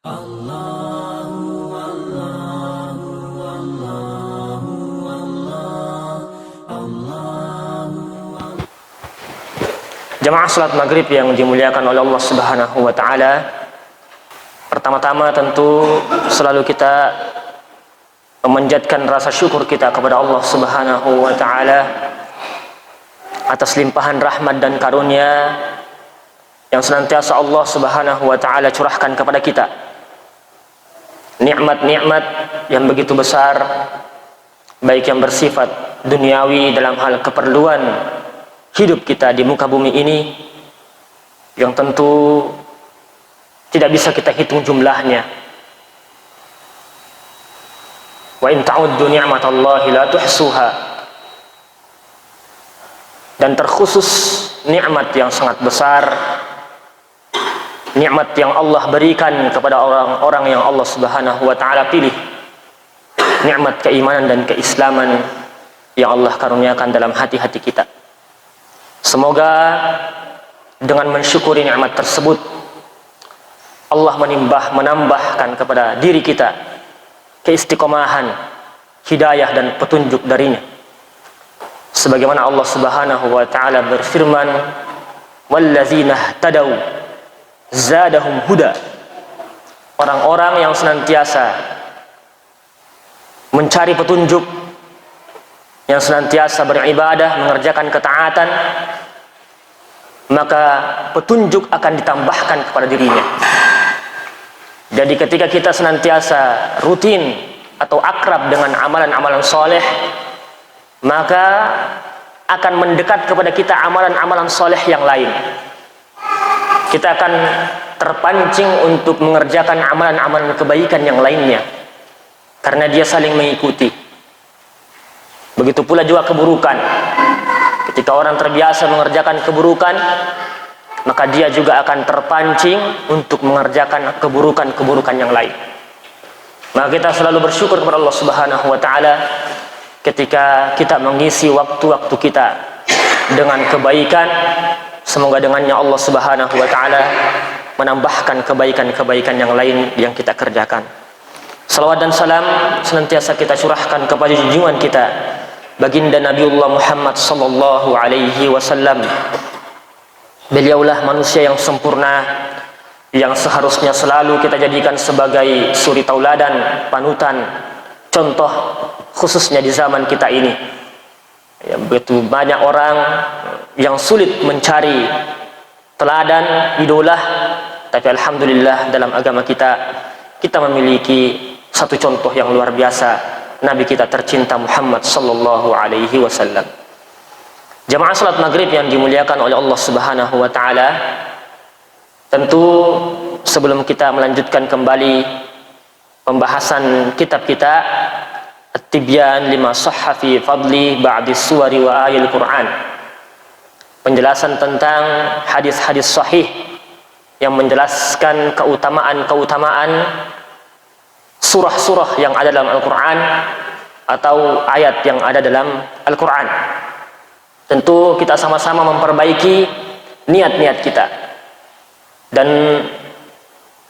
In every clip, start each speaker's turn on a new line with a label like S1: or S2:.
S1: Jamaah salat maghrib yang dimuliakan oleh Allah Subhanahu wa ta'ala, pertama-tama tentu selalu kita memanjatkan rasa syukur kita kepada Allah Subhanahu wa ta'ala atas limpahan rahmat dan karunia yang senantiasa Allah Subhanahu wa ta'ala curahkan kepada kita. Nikmat-nikmat yang begitu besar, baik yang bersifat duniawi dalam hal keperluan hidup kita di muka bumi ini, yang tentu tidak bisa kita hitung jumlahnya. Wa in ta'uddu ni'matallahi la tuhsuha. Dan terkhusus nikmat yang sangat besar, nikmat yang Allah berikan kepada orang-orang yang Allah Subhanahu wa ta'ala pilih, nikmat keimanan dan keislaman yang Allah karuniakan dalam hati-hati kita. Semoga dengan mensyukuri nikmat tersebut Allah menambahkan kepada diri kita keistiqomahan, hidayah dan petunjuk darinya. Sebagaimana Allah Subhanahu wa ta'ala berfirman, wallazina ihtadaw zadahum huda. Orang-orang yang senantiasa mencari petunjuk, yang senantiasa beribadah, mengerjakan ketaatan, maka petunjuk akan ditambahkan kepada dirinya. Jadi ketika kita senantiasa rutin atau akrab dengan amalan-amalan soleh, maka akan mendekat kepada kita amalan-amalan soleh yang lain. Kita akan terpancing untuk mengerjakan amalan-amalan kebaikan yang lainnya, karena dia saling mengikuti. Begitu pula juga keburukan. Ketika orang terbiasa mengerjakan keburukan, maka dia juga akan terpancing untuk mengerjakan keburukan-keburukan yang lain. Maka kita selalu bersyukur kepada Allah Subhanahu wa ta'ala ketika kita mengisi waktu-waktu kita dengan kebaikan. Semoga dengannya Allah Subhanahu wa ta'ala menambahkan kebaikan-kebaikan yang lain yang kita kerjakan. Salawat dan salam senantiasa kita curahkan kepada junjungan kita, baginda Nabiullah Muhammad sallallahu alaihi wasallam. Beliaulah manusia yang sempurna, yang seharusnya selalu kita jadikan sebagai suri tauladan, panutan, contoh, khususnya di zaman kita ini. Ya, begitu banyak orang yang sulit mencari teladan, idola, tapi alhamdulillah dalam agama kita memiliki satu contoh yang luar biasa, Nabi kita tercinta Muhammad sallallahu alaihi wasallam. Jamaah salat maghrib yang dimuliakan oleh Allah Subhanahu wa ta'ala, tentu sebelum kita melanjutkan kembali pembahasan kitab kita At-Tibyan lima sahha fi fadli ba'di suwari wa ayil Qur'an, penjelasan tentang hadis-hadis sahih yang menjelaskan keutamaan-keutamaan surah-surah yang ada dalam Al-Quran atau ayat yang ada dalam Al-Quran. Tentu kita sama-sama memperbaiki niat-niat kita, dan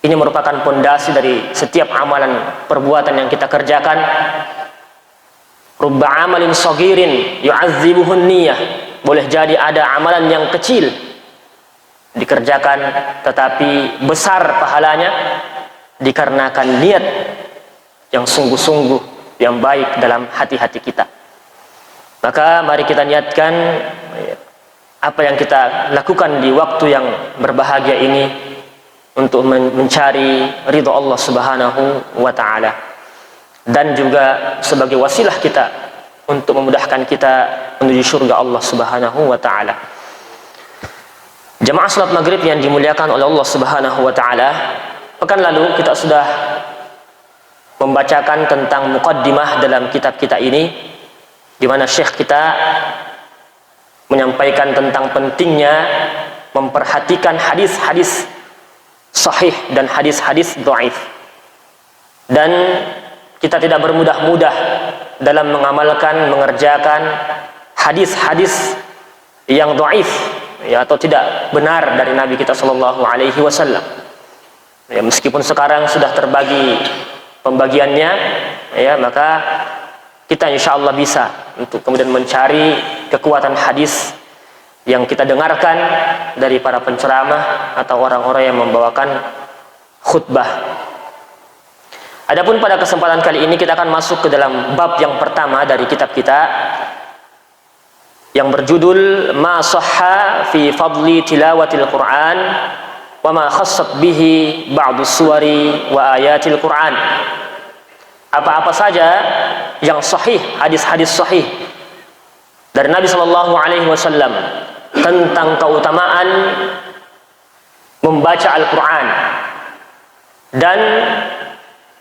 S1: ini merupakan pondasi dari setiap amalan perbuatan yang kita kerjakan. Rubba amalin sagirin yu'azzibuhun niyah. Boleh jadi ada amalan yang kecil dikerjakan tetapi besar pahalanya dikarenakan niat yang sungguh-sungguh, yang baik dalam hati-hati kita. Maka mari kita niatkan apa yang kita lakukan di waktu yang berbahagia ini untuk mencari ridha Allah Subhanahu wa ta'ala, dan juga sebagai wasilah kita untuk memudahkan kita menuju surga Allah Subhanahu wa ta'ala. Jamaah salat maghrib yang dimuliakan oleh Allah Subhanahu wa ta'ala, pekan lalu kita sudah membacakan tentang muqaddimah dalam kitab kita ini, di mana syekh kita menyampaikan tentang pentingnya memperhatikan hadis-hadis sahih dan hadis-hadis dhaif, dan kita tidak bermudah-mudah dalam mengamalkan, mengerjakan hadis-hadis yang dhaif, ya, atau tidak benar dari Nabi kita sallallahu alaihi wasallam. Ya, meskipun sekarang sudah terbagi pembagiannya, ya, maka kita insya Allah bisa untuk kemudian mencari kekuatan hadis yang kita dengarkan dari para penceramah atau orang-orang yang membawakan khutbah. Adapun pada kesempatan kali ini kita akan masuk ke dalam bab yang pertama dari kitab kita yang berjudul Ma Shahha fi Fadli Tilawatil Quran wa ma khassat bihi ba'du suwari wa ayatil Quran. Apa-apa saja yang sahih, hadis-hadis sahih dari Nabi sallallahu alaihi wasallam tentang keutamaan membaca Al-Quran dan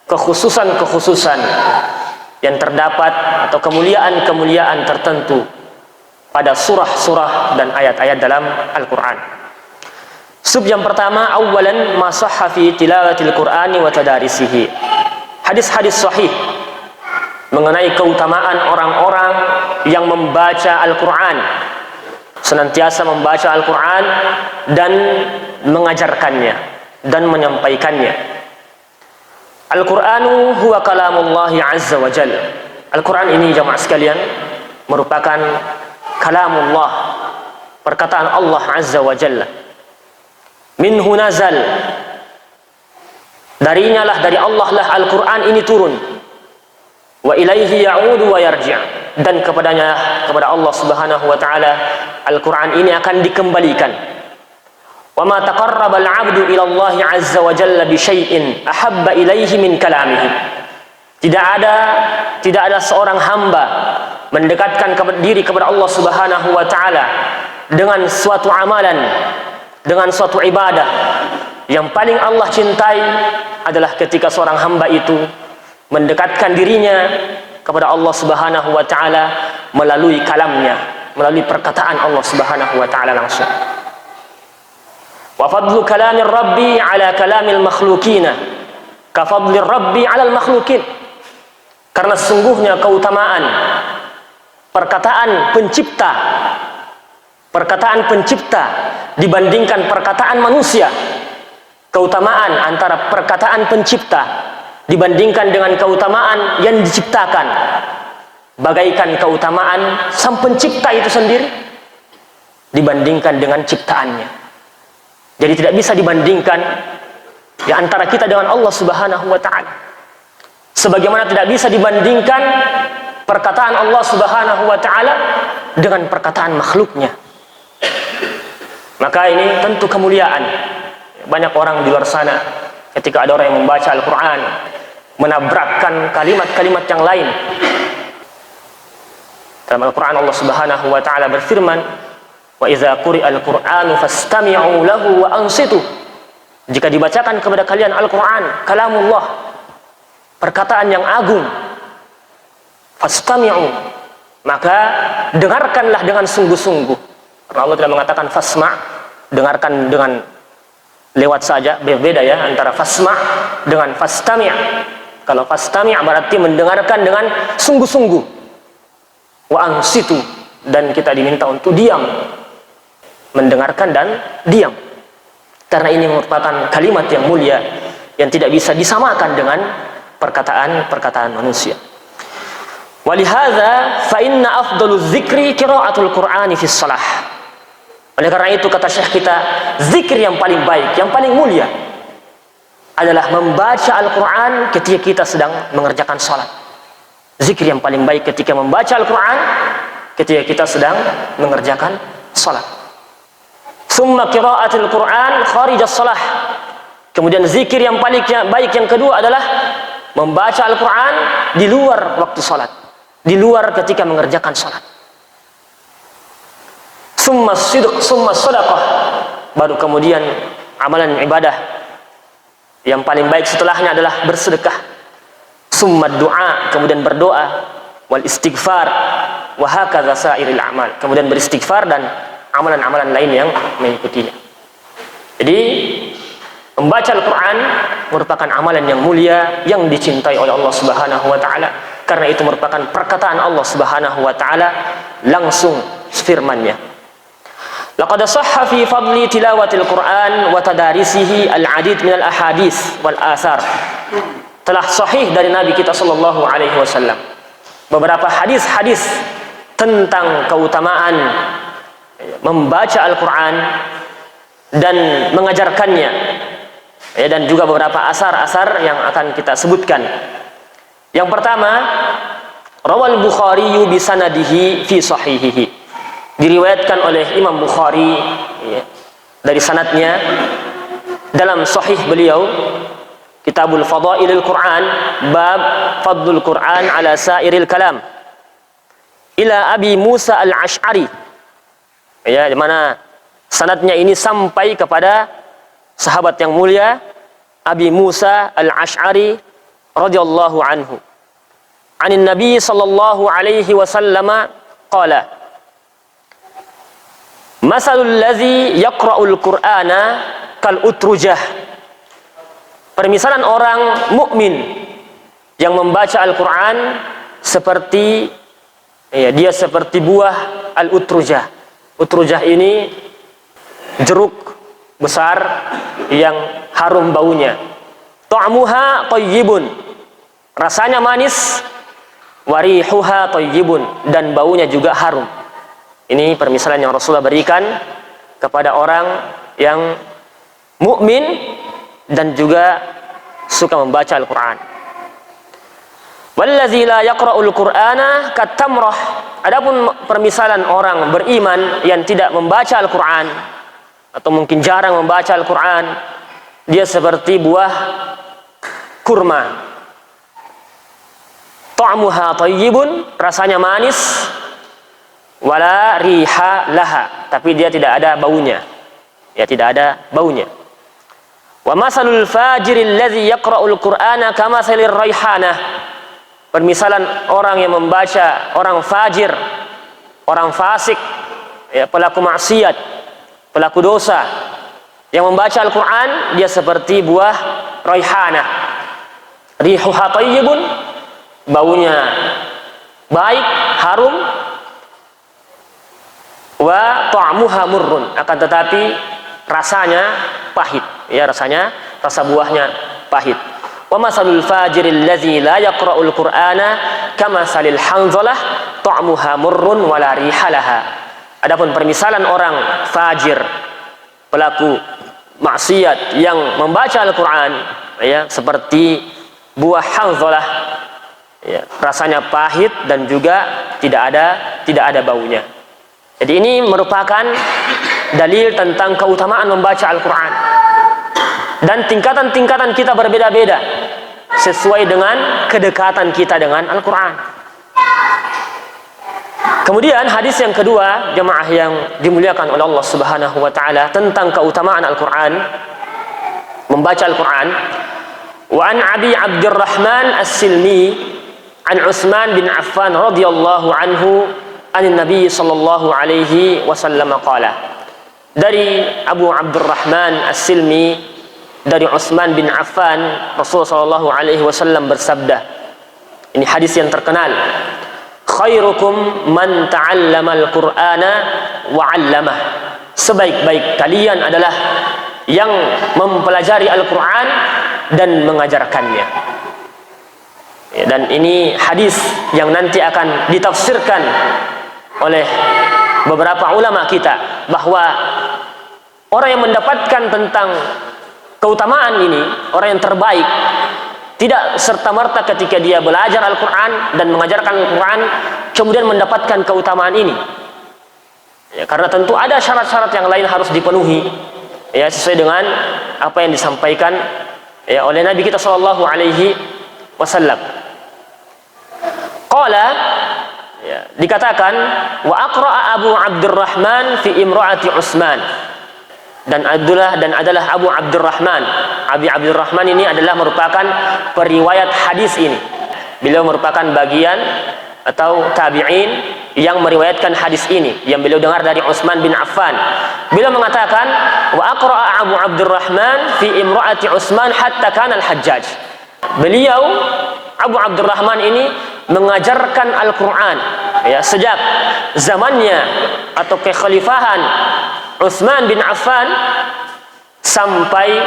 S1: kekhususan-kekhususan yang terdapat atau kemuliaan-kemuliaan tertentu pada surah-surah dan ayat-ayat dalam Al-Quran. Sub yang pertama, awalan ma sahha fi tilawatil Qur'ani wa tadarisihi. Hadis-hadis sahih mengenai keutamaan orang-orang yang membaca Al-Quran, senantiasa membaca Al-Quran dan mengajarkannya dan menyampaikannya. Al-Quranu huwa kalamullahi azza wa jalla. Al-Quran ini jamaah sekalian merupakan kalamullah, perkataan Allah azza wa jalla. Minhu nazal, darinya lah, dari Allah lah Al-Quran ini turun. Wa ilaihi ya'udu wa yarji', dan kepada Allah subhanahu wa ta'ala Al-Quran ini akan dikembalikan. Wa ma taqarraba al-'abdu ila Allah azza wa jalla bi syai'in ahabba ilaihi min kalamihi. Tidak ada seorang hamba mendekatkan diri kepada Allah subhanahu wa ta'ala dengan suatu amalan, dengan suatu ibadah yang paling Allah cintai adalah ketika seorang hamba itu mendekatkan dirinya kepada Allah subhanahu wa ta'ala melalui kalamnya, melalui perkataan Allah subhanahu wa ta'ala langsung. Wa fadlu kalamir rabbi ala kalamil makhlukina ka fadlir rabbi ala al-makhlukin. Karena sesungguhnya keutamaan perkataan pencipta dibandingkan perkataan manusia, keutamaan antara perkataan pencipta dibandingkan dengan keutamaan yang diciptakan, bagaikan keutamaan sang pencipta itu sendiri dibandingkan dengan ciptaannya. Jadi tidak bisa dibandingkan ya antara kita dengan Allah subhanahu wa ta'ala, sebagaimana tidak bisa dibandingkan perkataan Allah subhanahu wa ta'ala dengan perkataan makhluknya. Maka ini tentu kemuliaan. Banyak orang di luar sana ketika ada orang yang membaca Al-Quran menabrakkan kalimat-kalimat yang lain. Dalam Al-Quran Allah subhanahu wa ta'ala berfirman, wa idza quri'al Qur'anu fastami'u lahu wa ansitu. Jika dibacakan kepada kalian Al-Quran, kalamullah, perkataan yang agung, fastami'u, maka dengarkanlah dengan sungguh-sungguh. Karena Allah tidak mengatakan fasma', dengarkan dengan lewat saja, berbeda ya antara fasma' dengan fastami'. Kalau fastami' berarti mendengarkan dengan sungguh-sungguh. Wa ansitu, dan kita diminta untuk diam, mendengarkan dan diam. Karena ini merupakan kalimat yang mulia yang tidak bisa disamakan dengan perkataan manusia. Walihadza fa inna afdaluz zikri qiraatul Qur'ani fis shalah. Oleh karena itu kata Syekh kita, zikir yang paling baik, yang paling mulia adalah membaca Al-Quran ketika kita sedang mengerjakan salat. Zikir yang paling baik ketika membaca Al-Quran ketika kita sedang mengerjakan salat. Summa qiraatul Quran kharijas salah. Kemudian zikir yang paling baik yang kedua adalah membaca Al-Quran di luar waktu salat, di luar ketika mengerjakan salat. Summa sidq, summa sadaqah, baru kemudian amalan ibadah yang paling baik setelahnya adalah bersedekah. Summa du'a, kemudian berdoa, wal istighfar, wa hakadza sairil a'mal, kemudian beristighfar dan amalan-amalan lain yang mengikutinya. Jadi membaca Al-Quran merupakan amalan yang mulia yang dicintai oleh Allah subhanahu wa ta'ala, karena itu merupakan perkataan Allah subhanahu wa ta'ala langsung firman-Nya. Laqad shahha fi fadli tilawatil Qur'an wa tadarisihi al-'adid min al-ahadits wal athar. Telah sahih dari Nabi kita sallallahu alaihi wasallam beberapa hadis-hadis tentang keutamaan membaca Al-Qur'an dan mengajarkannya, dan juga beberapa asar-asar yang akan kita sebutkan. Yang pertama, rawal Bukhari bi sanadihi fi sahihihi. Diriwayatkan oleh Imam Bukhari dari sanadnya dalam sahih beliau, Kitabul Fadailil Quran, bab Fadlul Quran ala sairil kalam, ila Abi Musa al-Ash'ari, di mana sanadnya ini sampai kepada sahabat yang mulia Abi Musa al-Ash'ari radhiyallahu anhu. Anin Nabi sallallahu alaihi wasallam qala, masalul ladzi yaqra'ul Qur'ana kal utrujah. Permisalan orang mukmin yang membaca Al-Qur'an seperti dia seperti buah al-utrujah. Utrujah ini jeruk besar yang harum baunya. Ta'muha thayyibun, rasanya manis. Warihuha thayyibun, dan baunya juga harum. Ini permisalan yang Rasulullah berikan kepada orang yang mukmin dan juga suka membaca Al-Qur'an. Wallazi la yaqra'ul Qur'ana katamrah. Adapun permisalan orang beriman yang tidak membaca Al-Qur'an atau mungkin jarang membaca Al-Qur'an, dia seperti buah kurma. Ta'muha thayyibun, rasanya manis. Wala riha laha, tapi dia tidak ada baunya. Tidak ada baunya. Wa masalul fajiril ladzi yaqra'ul Qur'ana kamasalir raihanah. Permisalan orang yang membaca, orang fajir, orang fasik, pelaku maksiat, pelaku dosa yang membaca Al-Qur'an, dia seperti buah raihanah. Rihuha thayyibun, baunya baik, harum. Wa ta'muha murrun, akan tetapi rasanya pahit, rasa buahnya pahit. Wa masalul fajiril ladzi la yaqra'ul Qur'ana kamasalil hanzalah ta'muha murrun wa la rihalaha. Adapun permisalan orang fajir, pelaku maksiat yang membaca Al-Qur'an, seperti buah hanzalah, rasanya pahit dan juga tidak ada baunya. Jadi ini merupakan dalil tentang keutamaan membaca Al-Quran. Dan tingkatan-tingkatan kita berbeda-beda sesuai dengan kedekatan kita dengan Al-Quran. Kemudian hadis yang kedua, jemaah yang dimuliakan oleh Allah Subhanahu wa taala, tentang keutamaan Al-Quran, membaca Al-Quran. Wa an Abi Abdurrahman As-Silmi an Utsman bin Affan radhiyallahu anhu an Nabi sallallahu alaihi wasallam qala. Dari Abu Abdurrahman As-Silmi, dari Utsman bin Affan, Rasulullah sallallahu alaihi wasallam bersabda. Ini hadis yang terkenal. Khairukum man ta'allama al-Qur'ana wa 'allamah. Sebaik-baik kalian adalah yang mempelajari Al-Qur'an dan mengajarkannya. Dan ini hadis yang nanti akan ditafsirkan oleh beberapa ulama kita, bahwa orang yang mendapatkan tentang keutamaan ini, orang yang terbaik, tidak serta-merta ketika dia belajar Al-Quran dan mengajarkan Al-Quran kemudian mendapatkan keutamaan ini. Karena tentu ada syarat-syarat yang lain harus dipenuhi, sesuai dengan apa yang disampaikan oleh Nabi kita sallallahu alaihi wasallam. Qala, dikatakan, wa aqra'a Abu Abdurrahman fi imra'ati Utsman. Dan adalah Abu Abdurrahman. Abi Abdurrahman ini adalah merupakan periwayat hadis ini. Beliau merupakan bagian atau tabi'in yang meriwayatkan hadis ini, yang beliau dengar dari Utsman bin Affan. Beliau mengatakan, wa aqra'a Abu Abdurrahman fi imra'ati Utsman hatta kana al-Hajjaj. Beliau Abu Abdurrahman ini mengajarkan Al-Quran sejak zamannya atau kekhalifahan Utsman bin Affan sampai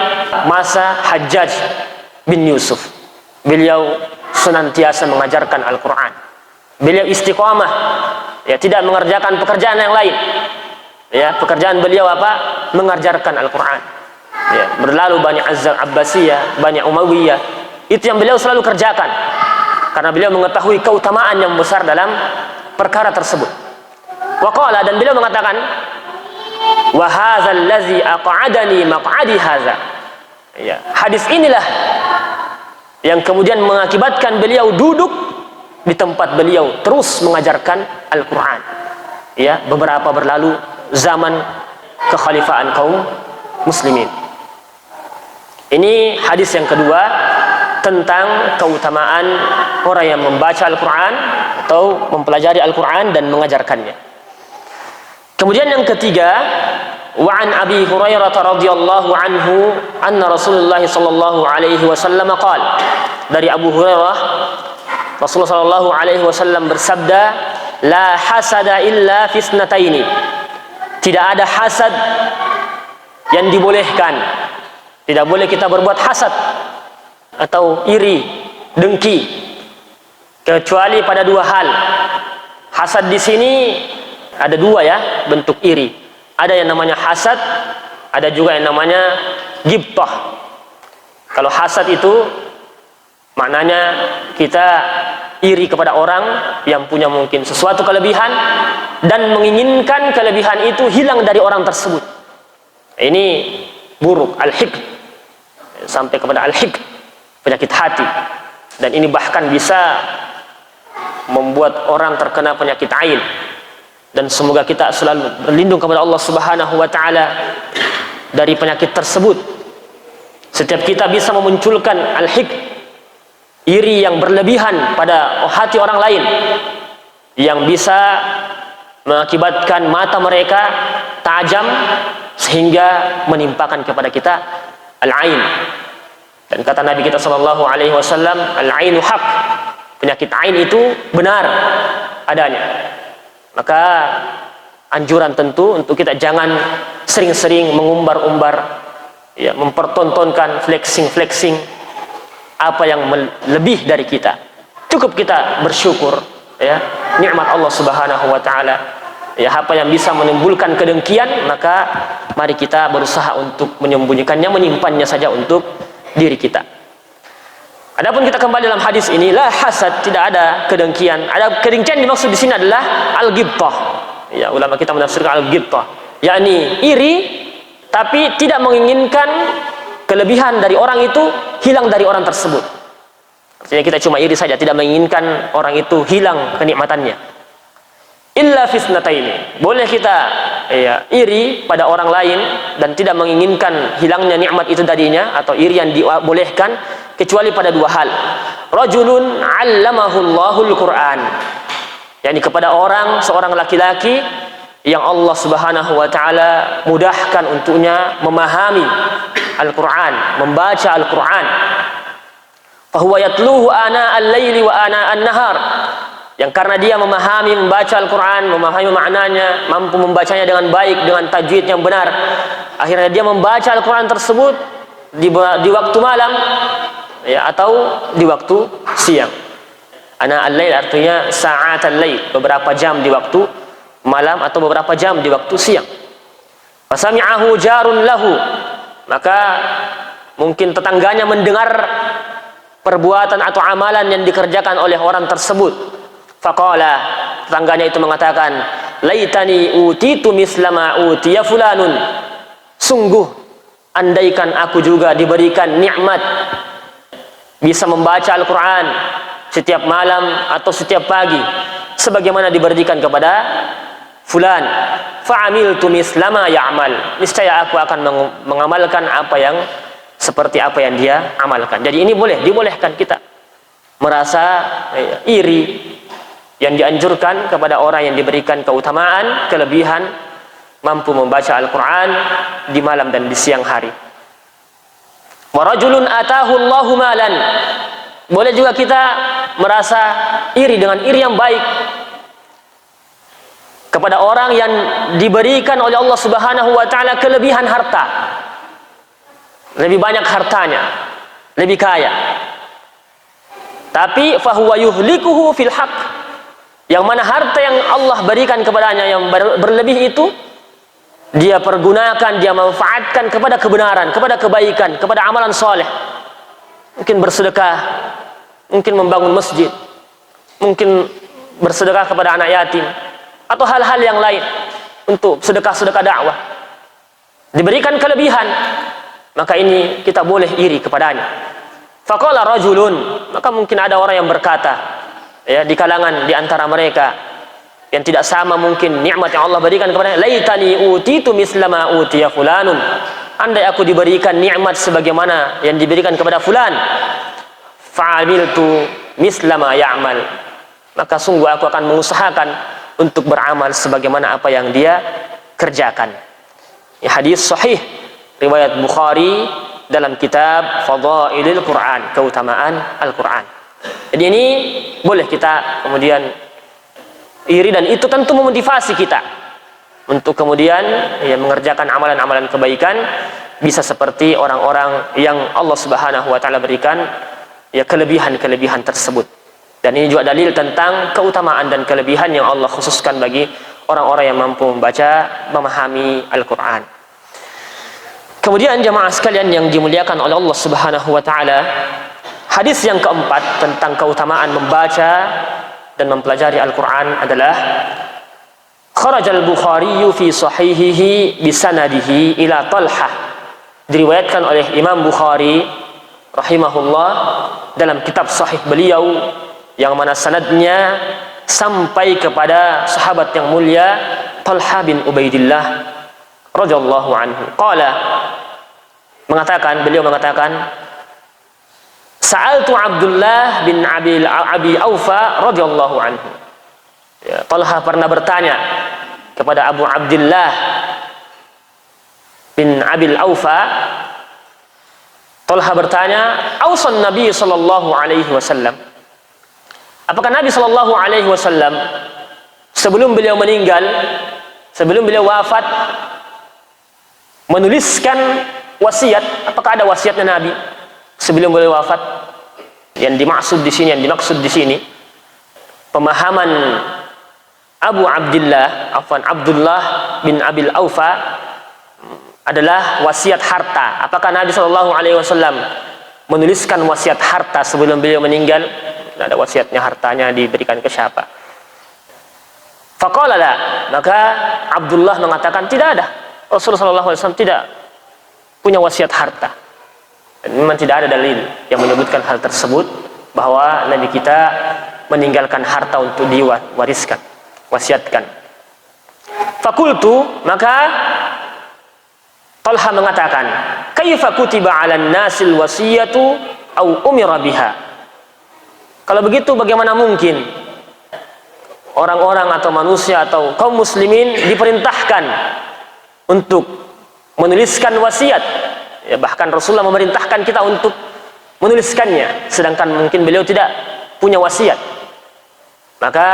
S1: masa Hajjaj bin Yusuf. Beliau senantiasa mengajarkan Al-Quran. Beliau istiqamah, ya, tidak mengerjakan pekerjaan yang lain. Ya, pekerjaan beliau apa? Mengajarkan Al-Quran. Ya, berlalu banyak Abbasiyah, banyak Umayyah. Itu yang beliau selalu kerjakan. Karena beliau mengetahui keutamaan yang besar dalam perkara tersebut. Waqala, dan beliau mengatakan, wa hadzal ladzi aq'adani maq'adi hadza. Ya, hadis inilah yang kemudian mengakibatkan beliau duduk di tempat beliau terus mengajarkan Al-Quran. Ya, beberapa berlalu zaman kekhalifaan kaum muslimin. Ini hadis yang kedua tentang keutamaan orang yang membaca Al-Quran atau mempelajari Al-Quran dan mengajarkannya. Kemudian yang ketiga, wa an Abi Hurairah radhiyallahu anhu anna Rasulullah sallallahu alaihi wasallam qala, dari Abu Hurairah Rasulullah sallallahu alaihi wasallam bersabda, la hasada illa fi ithnataini. Tidak ada hasad yang dibolehkan. Tidak boleh kita berbuat hasad atau iri, dengki, kecuali pada dua hal. Hasad di sini ada dua, ya, bentuk iri. Ada yang namanya hasad, ada juga yang namanya ghibthah. Kalau hasad itu maknanya kita iri kepada orang yang punya mungkin sesuatu kelebihan dan menginginkan kelebihan itu hilang dari orang tersebut. Ini buruk, al-hiqd, sampai kepada al-hiqd, penyakit hati. Dan ini bahkan bisa membuat orang terkena penyakit ain. Dan semoga kita selalu berlindung kepada Allah Subhanahu wa taala dari penyakit tersebut. Setiap kita bisa memunculkan al-hiqd, iri yang berlebihan pada hati orang lain, yang bisa mengakibatkan mata mereka tajam sehingga menimpakan kepada kita al-ain. Dan kata Nabi kita sallallahu alaihi wasallam, al-ainu haq, penyakit ain itu benar adanya. Maka anjuran tentu untuk kita jangan sering-sering mengumbar-umbar, ya, mempertontonkan flexing apa yang lebih dari kita. Cukup kita bersyukur, ya, nikmat Allah Subhanahu wa taala. Ya, apa yang bisa menimbulkan kedengkian, maka mari kita berusaha untuk menyembunyikannya, menyimpannya saja untuk diri kita. Adapun kita kembali dalam hadis ini, la hasad, tidak ada kedengkian. Ada kedengkian dimaksud di sini adalah al-ghibthah. Ya, ulama kita menafsirkan al-ghibthah, yakni iri tapi tidak menginginkan kelebihan dari orang itu hilang dari orang tersebut. Artinya kita cuma iri saja, tidak menginginkan orang itu hilang kenikmatannya. Illa fisnataini, boleh kita, ya, iri pada orang lain dan tidak menginginkan hilangnya nikmat itu darinya, atau iri yang dibolehkan kecuali pada dua hal. Rajulun 'allamahu Allahul Qur'an, yakni kepada seorang laki-laki yang Allah Subhanahu wa taala mudahkan untuknya memahami Al-Quran, membaca Al-Quran. Fahuwa yatluhu ana al-laili wa ana an-nahar, yang karena dia memahami membaca Al-Quran, memahami maknanya, mampu membacanya dengan baik, dengan tajwid yang benar, akhirnya dia membaca Al-Quran tersebut di waktu malam, ya, atau di waktu siang. Ana al-lail artinya sa'at al-lail, beberapa jam di waktu malam atau beberapa jam di waktu siang. Fasami'ahu jarun lahu, maka mungkin tetangganya mendengar perbuatan atau amalan yang dikerjakan oleh orang tersebut. Faqala, tetangganya itu mengatakan, laitani utitu mislama utiya fulanun, sungguh andaikan aku juga diberikan nikmat bisa membaca Al-Quran setiap malam atau setiap pagi sebagaimana diberikan kepada fulan. Fa'amiltu mislama ya'mal, niscaya aku akan mengamalkan seperti apa yang dia amalkan. Jadi ini dibolehkan kita merasa iri, yang dianjurkan kepada orang yang diberikan keutamaan, kelebihan, mampu membaca Al-Quran di malam dan di siang hari. Wa rajulun atahu Allahu malan, boleh juga kita merasa iri dengan iri yang baik. kepada orang yang diberikan oleh Allah Subhanahu wa taala kelebihan harta, lebih banyak hartanya, lebih kaya, tapi fahuwa yuhlikuhu fil haq, yang mana harta yang Allah berikan kepadanya yang berlebih itu dia pergunakan, dia manfaatkan kepada kebenaran, kepada kebaikan, kepada amalan soleh, mungkin bersedekah, mungkin membangun masjid, mungkin bersedekah kepada anak yatim, atau hal-hal yang lain, untuk sedekah-sedekah dakwah, diberikan kelebihan, maka ini kita boleh iri kepadanya. Faqala rajulun, maka mungkin ada orang yang berkata, ya, di kalangan di antara mereka yang tidak sama mungkin nikmat yang Allah berikan kepadanya, laitani utitu misla ma utiya fulanun, andai aku diberikan nikmat sebagaimana yang diberikan kepada fulan, fa'amiltu misla ma ya'mal, maka sungguh aku akan mengusahakan untuk beramal sebagaimana apa yang dia kerjakan. Ya, hadis sahih riwayat Bukhari dalam kitab Fadailul Quran, keutamaan Al-Quran. Jadi ini boleh kita kemudian iri, dan itu tentu memotivasi kita untuk kemudian ya, mengerjakan amalan-amalan kebaikan, bisa seperti orang-orang yang Allah Subhanahu wa taala berikan ya kelebihan-kelebihan tersebut. Dan ini juga dalil tentang keutamaan dan kelebihan yang Allah khususkan bagi orang-orang yang mampu membaca, memahami Al-Quran. Kemudian jemaah sekalian yang dimuliakan oleh Allah Subhanahu wa taala, hadis yang keempat tentang keutamaan membaca dan mempelajari Al-Quran adalah kharajal Bukhari fi sahihihi bisanadihi ila Talhah, diriwayatkan oleh Imam Bukhari rahimahullah dalam kitab sahih beliau yang mana sanadnya sampai kepada sahabat yang mulia Talha bin Ubaidillah radhiyallahu anhu. Beliau mengatakan, Sa'altu Abdullah bin Abi Aufa radhiyallahu anhu. Ya, Talha pernah bertanya kepada Abu Abdullah bin Abi Aufa. Talha bertanya, "Ausan Nabi sallallahu alaihi wasallam?" Apakah Nabi sallallahu alaihi wasallam sebelum beliau meninggal, sebelum beliau wafat, menuliskan wasiat? Apakah ada wasiatnya Nabi sebelum beliau wafat? Yang dimaksud di sini, pemahaman Abdullah bin Abil Aufa adalah wasiat harta. Apakah Nabi sallallahu alaihi wasallam menuliskan wasiat harta sebelum beliau meninggal? Tidak ada wasiatnya, hartanya diberikan ke siapa? Faqala la, maka Abdullah mengatakan tidak ada. Rasulullah sallallahu alaihi wasallam tidak punya wasiat harta. Dan memang tidak ada dalil yang menyebutkan hal tersebut, bahwa Nabi kita meninggalkan harta untuk diwariskan, wasiatkan. Fakultu, maka Talha mengatakan, kaifa kutiba 'alan nasil wasiyatu au umira biha? Kalau begitu bagaimana mungkin orang-orang atau manusia atau kaum muslimin diperintahkan untuk menuliskan wasiat? Ya, bahkan Rasulullah memerintahkan kita untuk menuliskannya, sedangkan mungkin beliau tidak punya wasiat. Maka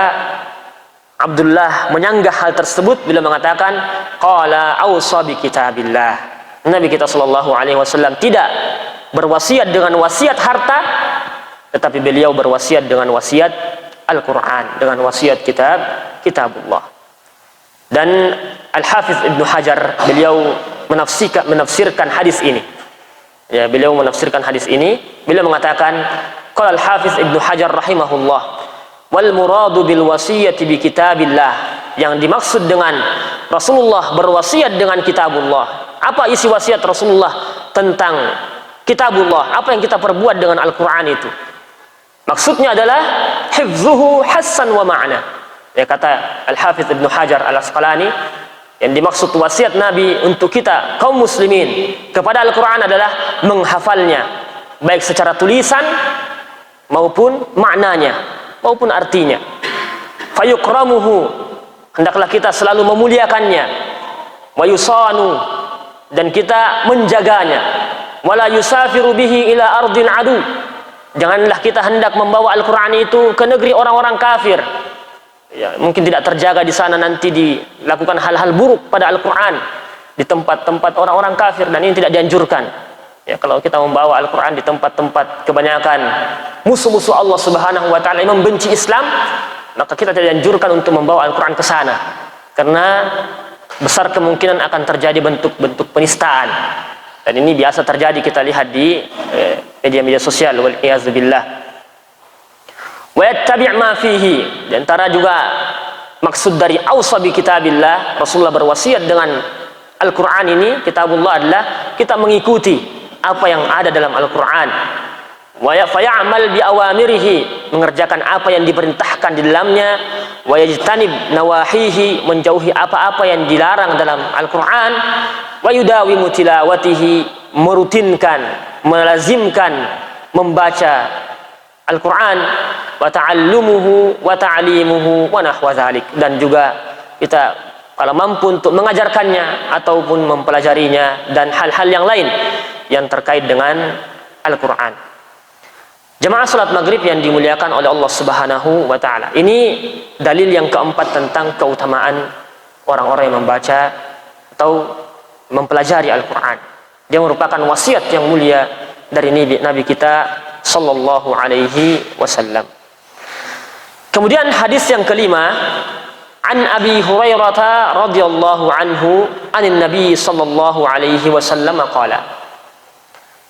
S1: Abdullah menyanggah hal tersebut bila mengatakan, qala awsa bi kitabillah. Nabi kita sallallahu alaihi wasallam tidak berwasiat dengan wasiat harta, tetapi beliau berwasiat dengan wasiat Al-Quran, dengan wasiat kitabullah. Dan Al-Hafiz Ibnu Hajar, beliau menafsirkan hadis ini. Ya, beliau menafsirkan hadis ini. Beliau mengatakan, qala Al-Hafiz Ibnu Hajar rahimahullah, wal muradu bil wasiyati bi kitabillah, yang dimaksud dengan Rasulullah berwasiat dengan kitabullah. Apa isi wasiat Rasulullah tentang kitabullah? Apa yang kita perbuat dengan Al-Quran itu? Maksudnya adalah hifzuhu hassan wa ma'na. Ya, kata Al-Hafiz Ibnu Hajar Al-Asqalani, yang dimaksud wasiat Nabi untuk kita kaum muslimin kepada Al-Quran adalah menghafalnya, baik secara tulisan maupun maknanya, maupun artinya. Fayukramuhu, hendaklah kita selalu memuliakannya. Wa yusanu, dan kita menjaganya. Wala yusafiru bihi ila ardin adu, janganlah kita hendak membawa Al-Quran itu ke negeri orang-orang kafir. ya, mungkin tidak terjaga di sana, nanti dilakukan hal-hal buruk pada Al-Quran di tempat-tempat orang-orang kafir, dan ini tidak dianjurkan. Ya, kalau kita membawa Al-Quran di tempat-tempat kebanyakan musuh-musuh Allah Subhanahu wa Ta'ala yang membenci Islam, maka kita tidak dianjurkan untuk membawa Al-Quran ke sana, karena besar kemungkinan akan terjadi bentuk-bentuk penistaan, dan ini biasa terjadi, kita lihat di media-media sosial, wal iyaz billah. Wa yattabi' ma fihi, di antara juga maksud dari ausa bi kitabillah, Rasulullah berwasiat dengan Al-Quran ini, kitabullah, adalah kita mengikuti apa yang ada dalam Al-Quran. Wa ya'mal bi awamirihi, mengerjakan apa yang diperintahkan di dalamnya. Wa yajtanib nawahihi, menjauhi apa-apa yang dilarang dalam Al-Quran. Wa yudawimu tilawatihi, merutinkan, melazimkan membaca Al-Quran. Wa ta'allumuhu wa ta'limuhu wa nahwa dzalik, dan juga kita kalau mampu untuk mengajarkannya ataupun mempelajarinya, dan hal-hal yang lain yang terkait dengan Al-Quran. Jemaah salat maghrib yang dimuliakan oleh Allah Subhanahu wa Ta'ala, ini dalil yang keempat tentang keutamaan orang-orang yang membaca atau mempelajari Al-Quran. Dia merupakan wasiat yang mulia dari Nabi kita sallallahu alaihi wasallam. Kemudian hadis yang kelima, an Abi Hurairah radhiyallahu anhu anin Nabi sallallahu alaihi wasallam qala.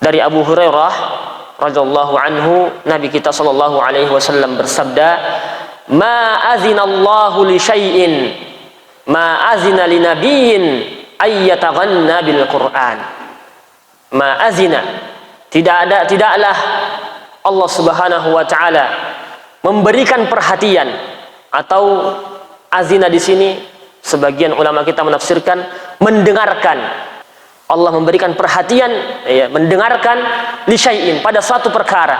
S1: Dari Abu Hurairah radhiyallahu anhu, Nabi kita sallallahu alaihi wasallam bersabda, "Ma azinallahu li syai'in ma azina li nabiyyin ay yataghanna bil Qur'an." Ma azina, tidaklah Allah Subhanahu wa Ta'ala memberikan perhatian, atau azina di sini sebagian ulama kita menafsirkan mendengarkan. Allah memberikan perhatian, ya, mendengarkan li syai'in, pada suatu perkara.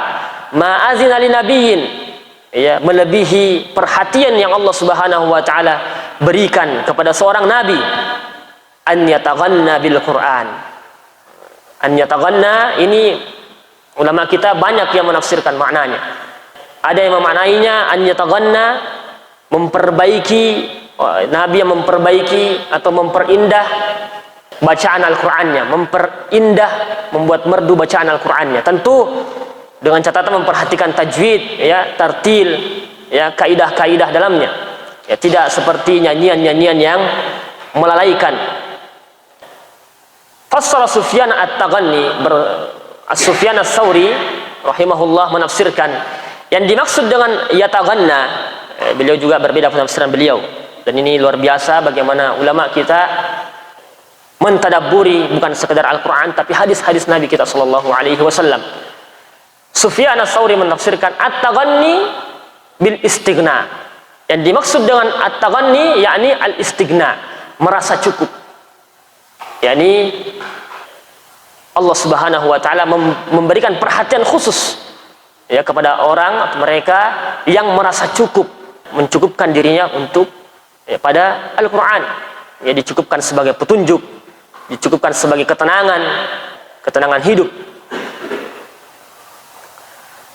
S1: Ma azina li nabiyyin, ya, melebihi perhatian yang Allah Subhanahu wa Ta'ala berikan kepada seorang nabi, an yataghanna bil Qur'an. An yataghanna ini ulama kita banyak yang menafsirkan maknanya. Ada yang memaknainya an yataghanna, memperbaiki, nabi yang memperbaiki atau memperindah bacaan Al-Qur'annya, memperindah, membuat merdu bacaan Al-Qur'annya. Tentu dengan catatan memperhatikan tajwid, ya, tartil, ya, kaidah-kaidah dalamnya. Ya, tidak seperti nyanyian-nyanyian yang melalaikan. Fassara Sufyan at-Taghanni, Sufyan ats-Tsauri rahimahullah menafsirkan yang dimaksud dengan yataghanna, beliau juga berbeda penafsiran beliau, dan ini luar biasa bagaimana ulama kita mentadabburi bukan sekedar Al-Quran tapi hadis-hadis Nabi kita sallallahu alaihi wasallam. Sufyan ats-Tsauri menafsirkan at-taghanni bil istighna. Yang dimaksud dengan at-taghanni yakni al-istighna, merasa cukup. Yakni Allah Subhanahu wa Ta'ala memberikan perhatian khusus, ya, kepada orang atau mereka yang merasa cukup, mencukupkan dirinya untuk, ya, pada Al-Quran, ya, dicukupkan sebagai petunjuk, dicukupkan sebagai ketenangan hidup.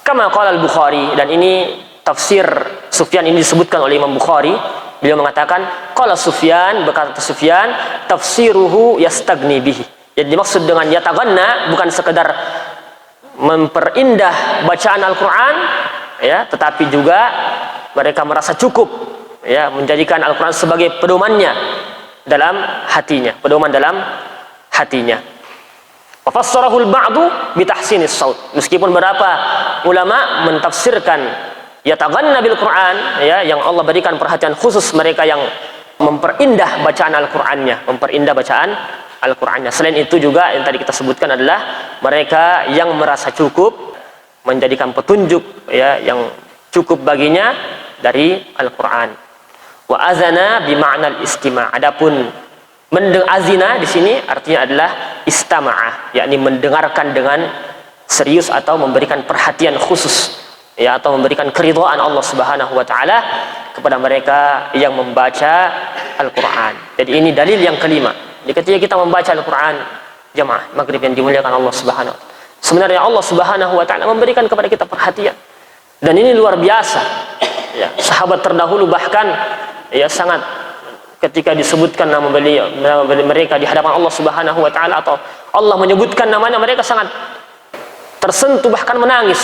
S1: Kama qala Al-Bukhari, dan ini tafsir Sufyan ini disebutkan oleh Imam Bukhari. Beliau mengatakan, qala Sufyan, berkata Sufyan, tafsiruhu yastagni bihi. Jadi dimaksud dengan yataghanna bukan sekedar memperindah bacaan Al-Quran, ya, tetapi juga mereka merasa cukup, ya, menjadikan Al-Quran sebagai pedomannya dalam hatinya, pedoman dalam hatinya. Wa fassarahu al-ba'du bi tahsinis saut. Meskipun beberapa ulama mentafsirkan yataghanna bil Quran, ya, yang Allah berikan perhatian khusus mereka yang memperindah bacaan Al-Qurannya, memperindah bacaan Al-Qurannya. Selain itu juga yang tadi kita sebutkan adalah mereka yang merasa cukup, menjadikan petunjuk, ya, yang cukup baginya dari Al-Quran. Wa azana bi ma'nal istima'. Adapun azina di sini artinya adalah istama'ah, yakni mendengarkan dengan serius atau memberikan perhatian khusus, ya, atau memberikan keridhaan Allah Subhanahu wa Ta'ala kepada mereka yang membaca Al-Quran. Jadi ini dalil yang kelima. Jadi ketika kita membaca Al-Quran, jamaah maghrib yang dimuliakan Allah Subhanahu wa Ta'ala, sebenarnya Allah Subhanahu wa Ta'ala memberikan kepada kita perhatian, dan ini luar biasa, Ya, sahabat terdahulu bahkan ya sangat ketika disebutkan nama beliau, nama mereka di hadapan Allah Subhanahu wa taala atau Allah menyebutkan namanya, mereka sangat tersentuh bahkan menangis.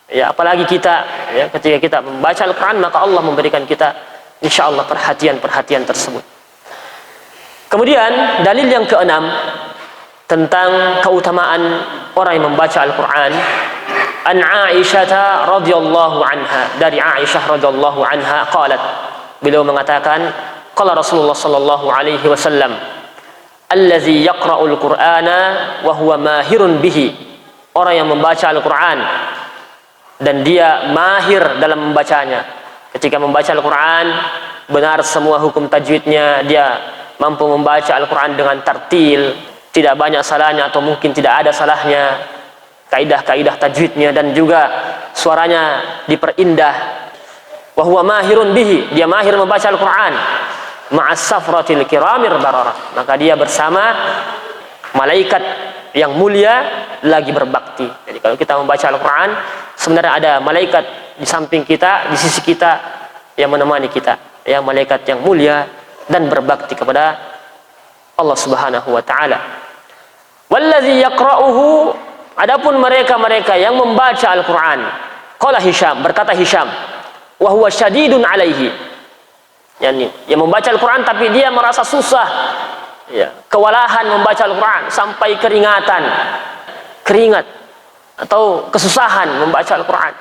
S1: Ya, apalagi kita ya, ketika kita membaca Al-Qur'an maka Allah memberikan kita insyaallah perhatian tersebut. Kemudian dalil yang keenam tentang keutamaan orang yang membaca Al-Qur'an, an Aisyah radhiyallahu anha, dari Aisyah radhiyallahu anha qalat, beliau mengatakan qala Rasulullah sallallahu alaihi wasallam, allazi yaqra'ul Qur'ana wa huwa mahirun bihi, orang yang membaca Al-Qur'an dan dia mahir dalam membacanya. Ketika membaca Al-Quran, benar semua hukum tajwidnya, dia mampu membaca Al-Quran dengan tartil, tidak banyak salahnya atau mungkin tidak ada salahnya, kaidah-kaidah tajwidnya, dan juga suaranya diperindah. Wa huwa mahirun bihi, dia mahir membaca Al-Quran ma'as safratil kiramir bararah, maka dia bersama malaikat yang mulia lagi berbakti. Jadi kalau kita membaca Al-Quran, sebenarnya ada malaikat di samping kita, di sisi kita yang menemani kita, ya, malaikat yang mulia dan berbakti kepada Allah Subhanahu wa taala. Wallazi yaqra'uhu, adapun mereka-mereka yang membaca Al-Qur'an, qala Hisham, berkata Hisham, wa huwa syadidun alaihi, yakni yang membaca Al-Qur'an tapi dia merasa susah, ya, kewalahan membaca Al-Qur'an sampai keringat atau kesusahan membaca Al-Qur'an.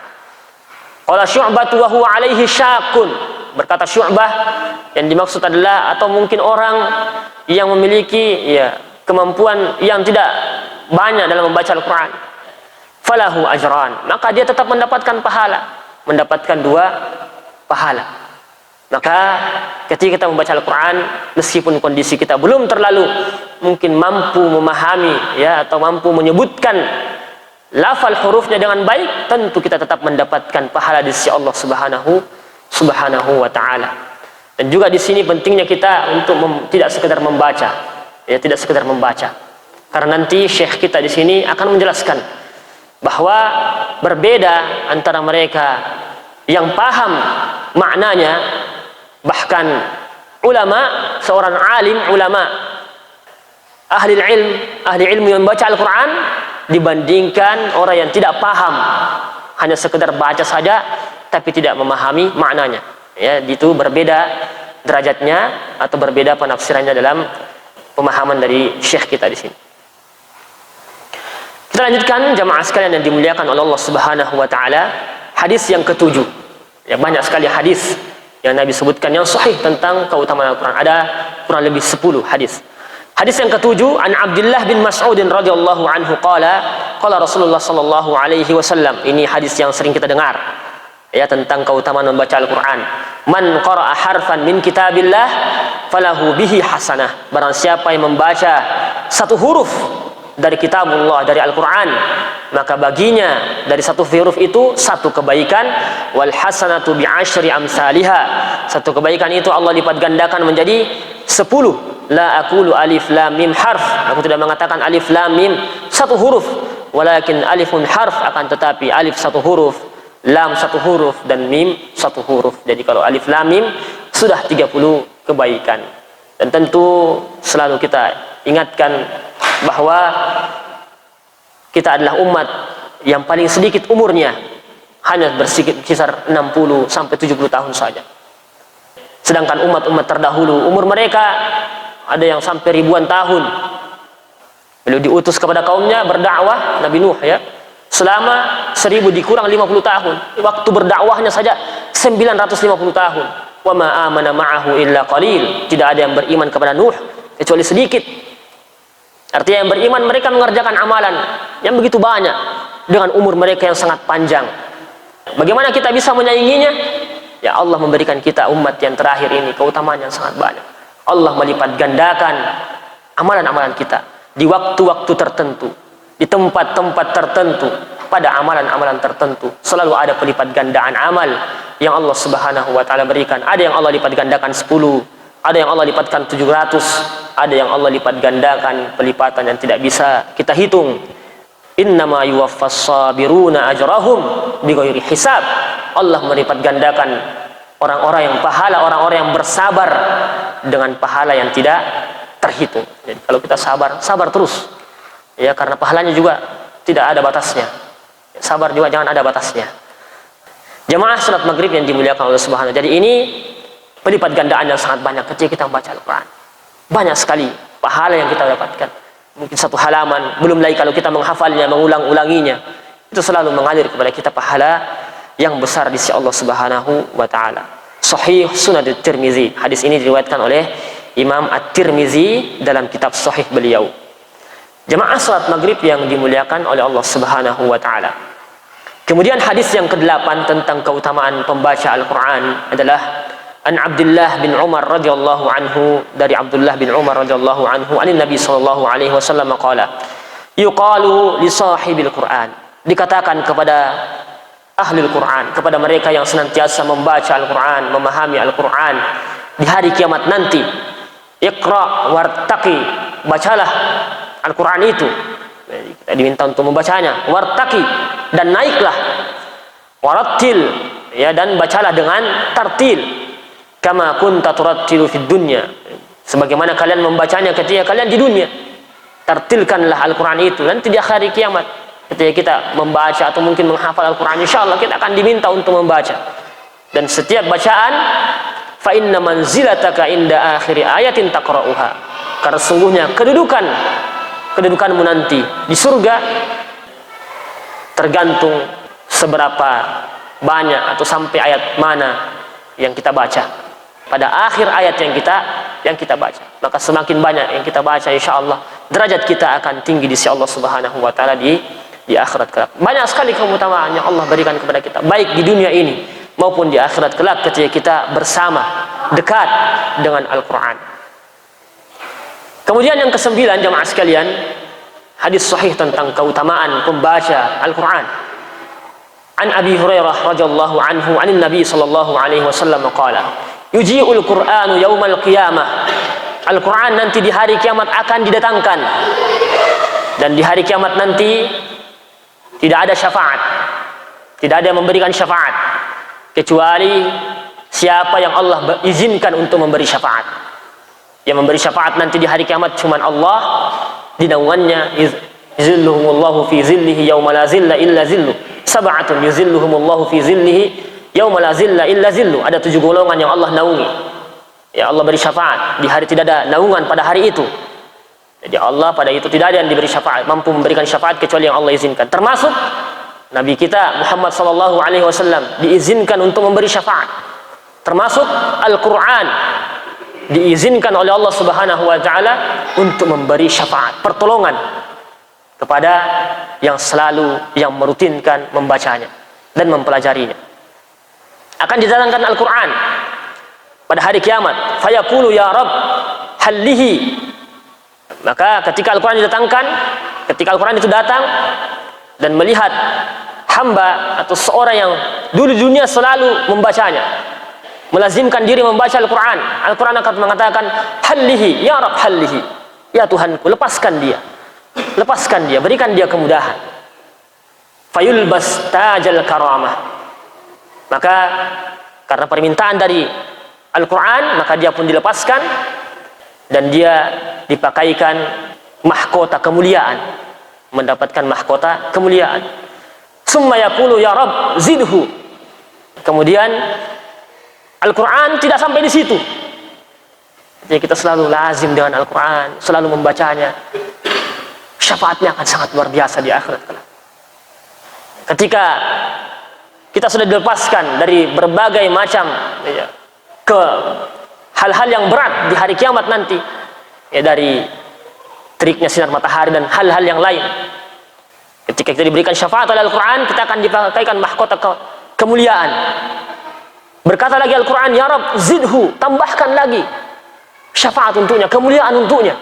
S1: Qala Syu'bah wa huwa alaihi syakun, berkata Syu'bah, yang dimaksud adalah atau mungkin orang yang memiliki ya kemampuan yang tidak banyak dalam membaca Al-Qur'an. Falahu ajran, maka dia tetap mendapatkan pahala, mendapatkan 2 pahala. Maka ketika kita membaca Al-Qur'an, meskipun kondisi kita belum terlalu mungkin mampu memahami ya atau mampu menyebutkan lafal hurufnya dengan baik, tentu kita tetap mendapatkan pahala di sisi Allah Subhanahu wa taala. Dan juga di sini pentingnya kita untuk tidak sekedar membaca, ya, tidak sekedar membaca. Karena nanti syekh kita di sini akan menjelaskan bahwa berbeda antara mereka yang paham maknanya, bahkan ulama, seorang alim, ulama, ahli ilmu yang membaca Al-Quran, dibandingkan orang yang tidak paham, hanya sekedar baca saja tapi tidak memahami maknanya. Ya, itu berbeda derajatnya atau berbeda penafsirannya dalam pemahaman dari syekh kita di sini. Kita lanjutkan jamaah sekalian yang dimuliakan oleh Allah Subhanahu wa taala, hadis yang ke-7. Ya, banyak sekali hadis yang Nabi sebutkan yang sahih tentang keutamaan Al-Qur'an. Ada kurang lebih 10 hadis. Hadis yang ke-7, an Abdullah bin Mas'ud radhiyallahu anhu qala Rasulullah sallallahu alaihi wasallam. Ini hadis yang sering kita dengar ya tentang keutamaan membaca Al-Qur'an. Man qara'a harfan min kitabillah falahu bihi hasanah. Barang siapa yang membaca satu huruf dari kitabullah, dari Al-Qur'an, maka baginya dari satu huruf itu satu kebaikan. Wal hasanatu bi asyri amsalihha, satu kebaikan itu Allah lipat gandakan menjadi 10. La aqulu alif lam mim harf, aku tidak mengatakan alif lam mim satu huruf, walakin alifun harf, akan tetapi alif satu huruf, lam satu huruf, dan mim satu huruf. Jadi kalau alif lam mim sudah 30 kebaikan. Dan tentu selalu kita ingatkan bahwa kita adalah umat yang paling sedikit umurnya, hanya berkisar 60 sampai 70 tahun saja. Sedangkan umat-umat terdahulu umur mereka ada yang sampai ribuan tahun. Beliau diutus kepada kaumnya berdakwah, Nabi Nuh ya, selama 1000 dikurang 50 tahun. Waktu berdakwahnya saja 950 tahun. Wa ma amana ma'ahu illa qalil, tidak ada yang beriman kepada Nuh kecuali sedikit. Artinya yang beriman mereka mengerjakan amalan yang begitu banyak dengan umur mereka yang sangat panjang. Bagaimana kita bisa menyainginya? Ya, Allah memberikan kita umat yang terakhir ini keutamaan yang sangat banyak. Allah melipat gandakan amalan-amalan kita di waktu-waktu tertentu, di tempat-tempat tertentu, pada amalan-amalan tertentu. Selalu ada pelipat gandaan amal yang Allah Subhanahu wa taala berikan. Ada yang Allah lipat gandakan 10, ada yang Allah lipatkan 700, ada yang Allah lipat gandakan pelipatan yang tidak bisa kita hitung. Innama yuwaffas sabiruna ajrahum bighairi hisab. Allah melipat gandakan orang-orang yang bersabar dengan pahala yang tidak terhitung. Jadi kalau kita sabar terus, ya, karena pahalanya juga tidak ada batasnya. Sabar juga jangan ada batasnya. Jamaah salat maghrib yang dimuliakan Allah Subhanahu wa taala. Jadi ini pelipat gandaan yang sangat banyak ketika kita membaca Al-Quran. Banyak sekali pahala yang kita dapatkan. Mungkin satu halaman, belum lagi kalau kita menghafalnya, mengulang-ulanginya, itu selalu mengalir kepada kita pahala yang besar di sisi Allah Subhanahu wa taala. Sahih Sunan At-Tirmizi. Hadis ini diriwayatkan oleh Imam At-Tirmizi dalam kitab Sahih beliau. Jamaah salat maghrib yang dimuliakan oleh Allah Subhanahu wa taala. Kemudian hadis yang ke-8 tentang keutamaan pembaca Al-Quran adalah an Abdullah bin Umar radhiyallahu anhu, dari Abdullah bin Umar radhiyallahu anhu, an Nabi sallallahu alaihi wasallam qala, yuqalu li sahibil Quran, dikatakan kepada ahli Al-Quran, kepada mereka yang senantiasa membaca Al-Quran, memahami Al-Quran di hari kiamat nanti, iqra wartaqi, bacalah Al-Quran itu. Kita diminta untuk membacanya, wartaqi, dan naiklah, warattil, ya, dan bacalah dengan tartil, kama kunta turattilu fid dunya, sebagaimana kalian membacanya ketika kalian di dunia. Tartilkanlah Al-Quran itu nanti di hari kiamat ketika kita membaca atau mungkin menghafal Al-Quran, insyaallah kita akan diminta untuk membaca. Dan setiap bacaan, fa inna manzilataka inda akhiri ayatin taqra'uha, karena sungguhnya kedudukanmu nanti di surga tergantung seberapa banyak atau sampai ayat mana yang kita baca. Pada akhir ayat yang kita baca, maka semakin banyak yang kita baca, insyaallah derajat kita akan tinggi di sisi Allah Subhanahu wa taala di akhirat kelak. Banyak sekali keutamaan yang Allah berikan kepada kita, baik di dunia ini maupun di akhirat kelak ketika kita bersama dekat dengan Al-Quran. Kemudian yang ke-9 jamaah sekalian, hadis sahih tentang keutamaan pembaca Al-Quran. An Abi Hurairah radhiyallahu anhu, anin Nabi sallallahu alaihi wasallam qala, yuji'ul Qur'anu yaumal qiyamah, Al-Quran nanti di hari kiamat akan didatangkan, dan di hari kiamat nanti tidak ada syafaat, tidak ada yang memberikan syafaat kecuali siapa yang Allah izinkan untuk memberi syafaat. Yang memberi syafaat nanti di hari kiamat cuma Allah, di naungannya yuzilluhumullahu fi zillihi yauma la zilla illa zillu, sab'atun yuzilluhumullahu fi zillihi yauma la zilla illa zillu. Ada 7 golongan yang Allah naungi, ya, Allah beri syafaat di hari tidak ada naungan pada hari itu. Jadi Allah pada itu tidak ada yang diberi syafaat, mampu memberikan syafaat kecuali yang Allah izinkan. Termasuk Nabi kita Muhammad sallallahu alaihi wasallam diizinkan untuk memberi syafaat. Termasuk Al-Quran diizinkan oleh Allah Subhanahu wa taala untuk memberi syafaat, pertolongan kepada yang selalu, yang merutinkan membacanya dan mempelajarinya. Akan didatangkan Al-Quran pada hari kiamat, fayaqulu ya Rabb hallihi, maka ketika Al-Quran didatangkan, ketika Al-Quran itu datang dan melihat hamba atau seorang yang dulu di dunia selalu membacanya, melazimkan diri membaca Al-Quran, Al-Quran akan mengatakan hallihi ya Rabb hallihi, ya Tuhanku lepaskan dia, berikan dia kemudahan. Fayulbas tajal karamah, maka karena permintaan dari Al-Quran maka dia pun dilepaskan dan dia dipakaikan mahkota kemuliaan, mendapatkan mahkota kemuliaan. Summa yaqulu ya Rabb zidhu, kemudian Al-Quran tidak sampai di situ. Jadi kita selalu lazim dengan Al-Quran, selalu membacanya, syafaatnya akan sangat luar biasa di akhirat kelak. Ketika kita sudah dilepaskan dari berbagai macam, ya, ke hal-hal yang berat di hari kiamat nanti, ya, dari teriknya sinar matahari dan hal-hal yang lain. Ketika kita diberikan syafaat oleh Al-Quran, kita akan dipakaikan mahkota kemuliaan. Berkata lagi Al-Quran, ya Rabb zidhu, tambahkan lagi syafaat untuknya, kemuliaan untuknya.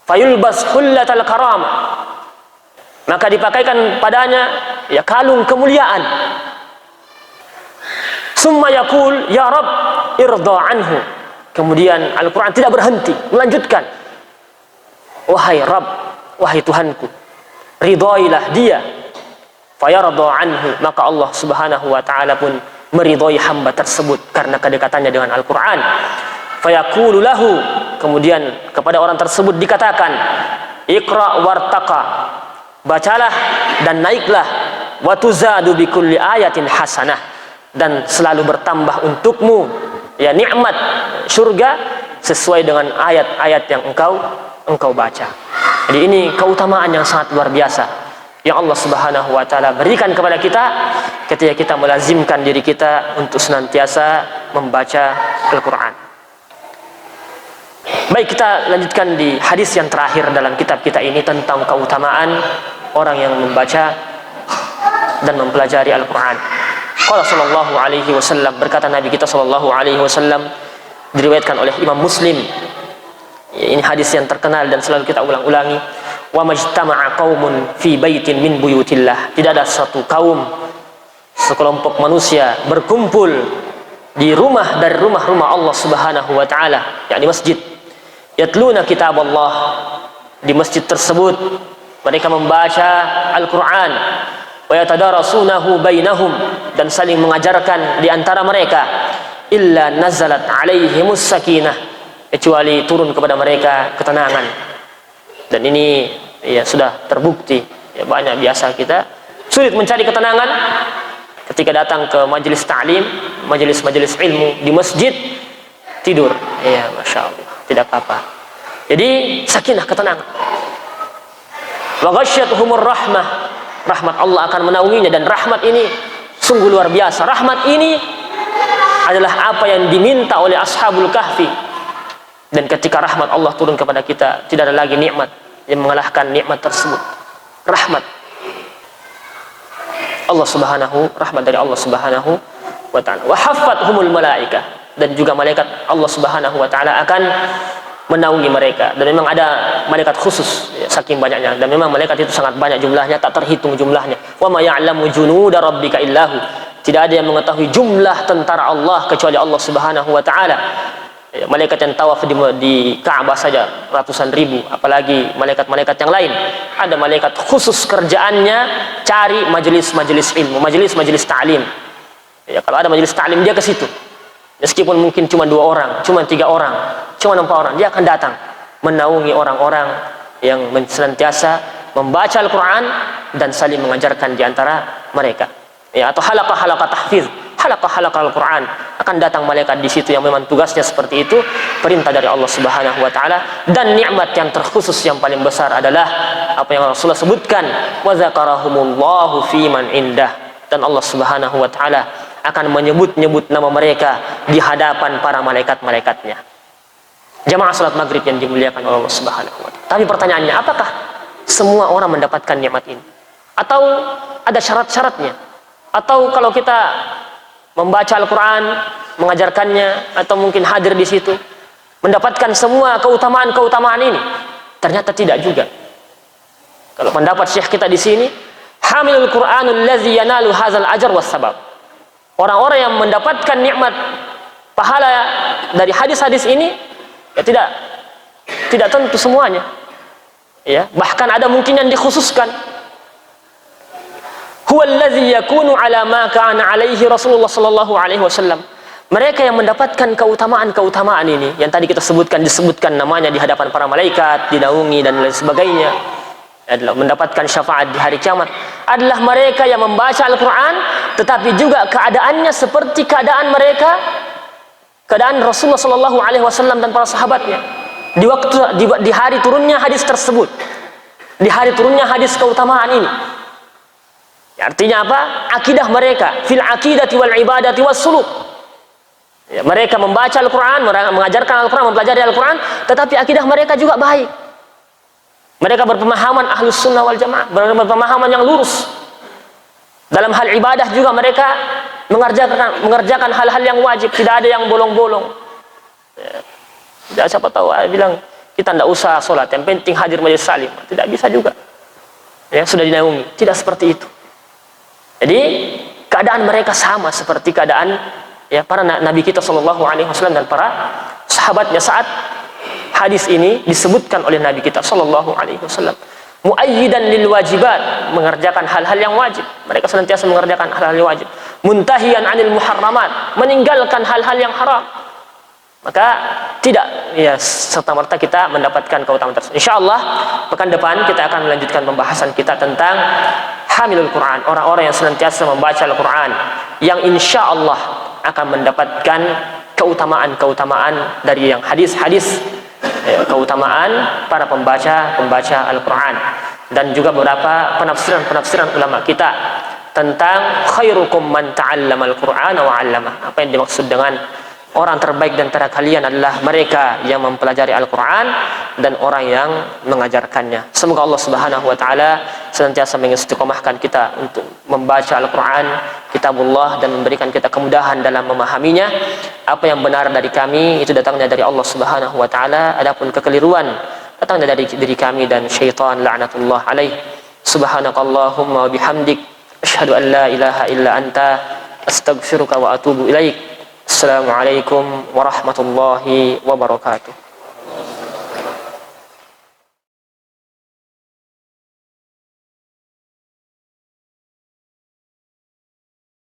S1: Fayulbas hullatal karamah, maka dipakaikan padanya, ya, kalung kemuliaan. Summa yaqul ya Rabb irda anhu, kemudian Al-Quran tidak berhenti, melanjutkan, wahai Rabb, wahai Tuhanku, ridhoilah dia, fayarda anhu, maka Allah Subhanahu wa taala pun meridhoi hamba tersebut karena kedekatannya dengan Al-Qur'an. Fayaqulu lahu, kemudian kepada orang tersebut dikatakan, iqra wartaqa, bacalah dan naiklah, wa tuzadu bikulli ayatin hasanah, dan selalu bertambah untukmu ya nikmat surga sesuai dengan ayat-ayat yang engkau baca. Jadi ini keutamaan yang sangat luar biasa yang Allah Subhanahu wa taala berikan kepada kita ketika kita melazimkan diri kita untuk senantiasa membaca Al-Qur'an. Baik, kita lanjutkan di hadis yang terakhir dalam kitab kita ini tentang keutamaan orang yang membaca dan mempelajari Al-Qur'an. Qala sallallahu alaihi wasallam, berkata Nabi kita sallallahu alaihi wasallam, diriwayatkan oleh Imam Muslim. Ini hadis yang terkenal dan selalu kita ulang-ulangi. Wa majtama'a qaumun fi baitin min buyutillah. Tidak ada satu kaum, sekelompok manusia berkumpul di rumah dari rumah-rumah Allah Subhanahu wa taala, yakni masjid. Yatluna kitab Allah. Di masjid tersebut mereka membaca Al-Qur'an. Wa yatadarasunahu bainahum, dan saling mengajarkan di antara mereka. Illa nazalat alaihimus sakinah, kecuali turun kepada mereka ketenangan. Dan ini ya sudah terbukti ya, banyak biasa kita sulit mencari ketenangan ketika datang ke majelis ta'lim, majelis-majelis ilmu di masjid, tidur ya, masya Allah, tidak apa-apa. Jadi sakinah, ketenangan. Wa ghasyiyatuhumur rahmah, rahmat Allah akan menaunginya, dan rahmat ini sungguh luar biasa. Rahmat ini adalah apa yang diminta oleh Ashabul Kahfi. Dan ketika rahmat Allah turun kepada kita, tidak ada lagi nikmat yang mengalahkan nikmat tersebut. Rahmat Allah Subhanahu, rahmat dari Allah Subhanahu wa taala. Wa haffathumul malaikah, dan juga malaikat Allah Subhanahu wa taala akan menaungi mereka. Dan memang ada malaikat khusus ya, saking banyaknya, dan memang malaikat itu sangat banyak jumlahnya, tak terhitung jumlahnya. Wa ma ya'lamu junuda rabbika illahu, tidak ada yang mengetahui jumlah tentara Allah kecuali Allah Subhanahu wa taala. Malaikat yang tawaf di Ka'bah saja ratusan ribu, apalagi malaikat-malaikat yang lain. Ada malaikat khusus kerjaannya cari majelis-majelis ilmu, majelis-majelis ta'lim. Ya, kalau ada majelis ta'lim dia ke situ. Meskipun mungkin cuma 2 orang, cuma 3 orang, cuma 4 orang, dia akan datang menaungi orang-orang yang senantiasa membaca Al-Qur'an dan saling mengajarkan di antara mereka. Ya, atau halaqah-halaqah tahfiz, halaqah-halaqah Al-Qur'an, akan datang malaikat di situ yang memang tugasnya seperti itu, perintah dari Allah Subhanahu wa taala. Dan nikmat yang terkhusus yang paling besar adalah apa yang Rasulullah sebutkan, wa zakarahumullahu fi man indah, dan Allah Subhanahu wa taala akan menyebut-nyebut nama mereka di hadapan para malaikat-malaikatnya. Jamaah salat maghrib yang dimuliakan oleh Allah Subhanahu wa taala. Tapi pertanyaannya, apakah semua orang mendapatkan nikmat ini? Atau ada syarat-syaratnya? Atau kalau kita membaca Al-Quran, mengajarkannya, atau mungkin hadir di situ, mendapatkan semua keutamaan-keutamaan ini? Ternyata tidak juga. Kalau pendapat Syekh kita di sini, hamilul Qur'anul ladzi yanalu hadzal ajr was sabab. Orang-orang yang mendapatkan nikmat pahala dari hadis-hadis ini, ya tidak tentu semuanya. Ya, bahkan ada mungkin yang dikhususkan. Huwallazi yakunu ala ma kana alaihi Rasulullah sallallahu alaihi wasallam. Mereka yang mendapatkan keutamaan-keutamaan ini yang tadi kita disebutkan namanya di hadapan para malaikat, dinaungi dan lain sebagainya, adalah mendapatkan syafaat di hari kiamat, adalah mereka yang membaca Al-Qur'an tetapi juga keadaannya seperti keadaan mereka, keadaan Rasulullah sallallahu alaihi wasallam dan para sahabatnya di hari turunnya hadis tersebut, di hari turunnya hadis keutamaan ini. Ya, artinya apa? Akidah mereka fil aqidati wal ibadati was suluk. Ya, mereka membaca Al-Qur'an, mengajarkan Al-Qur'an, mempelajari Al-Qur'an, tetapi akidah mereka juga baik. Mereka berpemahaman Ahlus Sunnah wal Jamaah, berpemahaman yang lurus. Dalam hal ibadah juga mereka mengerjakan hal-hal yang wajib, tidak ada yang bolong-bolong. Ya, siapa tahu bilang kita tidak usah sholat, yang penting hadir majelis salim. Tidak bisa juga. Ya, sudah dinaungi. Tidak seperti itu. Jadi keadaan mereka sama seperti keadaan ya para nabi kita sallallahu alaihi wasallam dan para sahabatnya saat hadis ini disebutkan oleh nabi kita sallallahu alaihi wasallam. muayyidan lil wajibat, mengerjakan hal-hal yang wajib. Mereka senantiasa mengerjakan hal-hal yang wajib. Muntahiyan 'anil muharramat, meninggalkan hal-hal yang haram. Maka tidak ya serta-merta kita mendapatkan keutamaan tersebut. Insyaallah pekan depan kita akan melanjutkan pembahasan kita tentang hamilul Quran, orang-orang yang senantiasa membaca Al-Quran, yang insyaallah akan mendapatkan keutamaan-keutamaan dari yang hadis-hadis, keutamaan para pembaca Al-Quran, dan juga beberapa penafsiran ulama kita tentang khairukum man ta'allama al-Qur'ana wa 'allama. Apa yang dimaksud dengan orang terbaik di antara kalian adalah mereka yang mempelajari Al-Quran dan orang yang mengajarkannya. Semoga Allah Subhanahu wa taala senantiasa mengistiqomahkan kita untuk membaca Al-Quran, kitabullah, dan memberikan kita kemudahan dalam memahaminya. Apa yang benar dari kami itu datangnya dari Allah Subhanahu wa taala, adapun kekeliruan datangnya dari diri kami dan syaitan la'natullah alaih. Subhanakallahumma wa bihamdik, asyhadu an la ilaha illa anta, astaghfiruka wa atubu ilaik. Assalamualaikum warahmatullahi wabarakatuh.